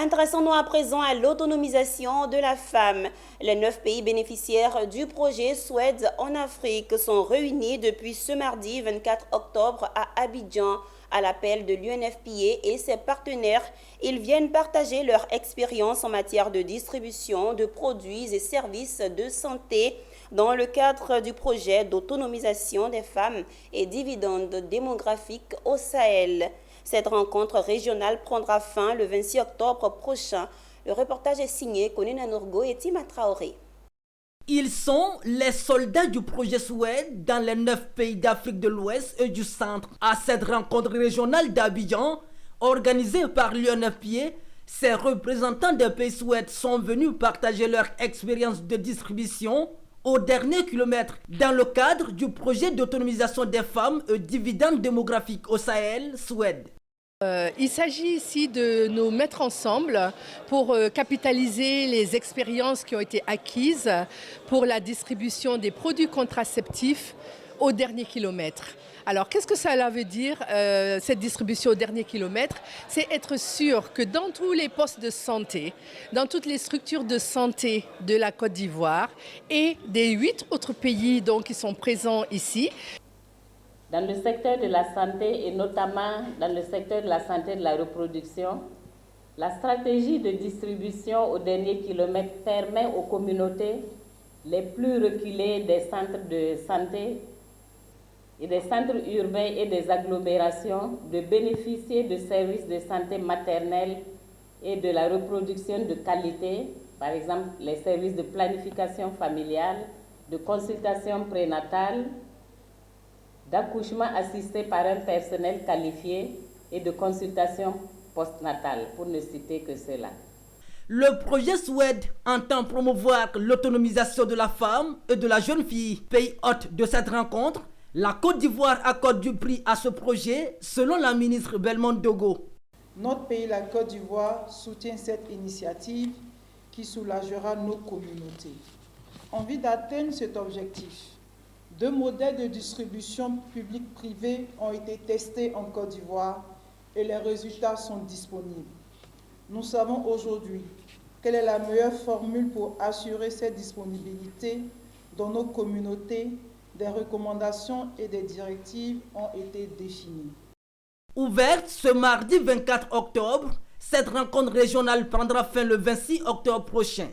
Intéressons-nous à présent à l'autonomisation de la femme. Les 9 pays bénéficiaires du projet Suède en Afrique sont réunis depuis ce mardi 24 octobre à Abidjan. À l'appel de l'UNFPA et ses partenaires, ils viennent partager leur expérience en matière de distribution de produits et services de santé dans le cadre du projet d'autonomisation des femmes et dividendes démographiques au Sahel. Cette rencontre régionale prendra fin le 26 octobre prochain. Le reportage est signé Konina Nourgo et Tima Traoré. Ils sont les soldats du projet Suède dans les 9 pays d'Afrique de l'Ouest et du Centre. À cette rencontre régionale d'Abidjan, organisée par l'UNFPA, ces représentants des pays Suède sont venus partager leur expérience de distribution au dernier kilomètre dans le cadre du projet d'autonomisation des femmes et dividendes démographiques au Sahel, Suède. Il s'agit ici de nous mettre ensemble pour capitaliser les expériences qui ont été acquises pour la distribution des produits contraceptifs au dernier kilomètre. Alors, qu'est-ce que cela veut dire, cette distribution au dernier kilomètre? C'est être sûr que dans tous les postes de santé, dans toutes les structures de santé de la Côte d'Ivoire et des 8 autres pays donc, qui sont présents ici, dans le secteur de la santé et notamment dans le secteur de la santé de la reproduction, la stratégie de distribution au dernier kilomètre permet aux communautés les plus reculées des centres de santé et des centres urbains et des agglomérations de bénéficier de services de santé maternelle et de la reproduction de qualité, par exemple les services de planification familiale, de consultation prénatale, d'accouchement assisté par un personnel qualifié et de consultation postnatale, pour ne citer que cela. Le projet Suède entend promouvoir l'autonomisation de la femme et de la jeune fille. Pays hôte de cette rencontre, la Côte d'Ivoire accorde du prix à ce projet, selon la ministre Belmondo Dogo. Notre pays, la Côte d'Ivoire, soutient cette initiative qui soulagera nos communautés. En vue d'atteindre cet objectif, 2 modèles de distribution publique-privée ont été testés en Côte d'Ivoire et les résultats sont disponibles. Nous savons aujourd'hui quelle est la meilleure formule pour assurer cette disponibilité dans nos communautés. Des recommandations et des directives ont été définies. Ouverte ce mardi 24 octobre, cette rencontre régionale prendra fin le 26 octobre prochain.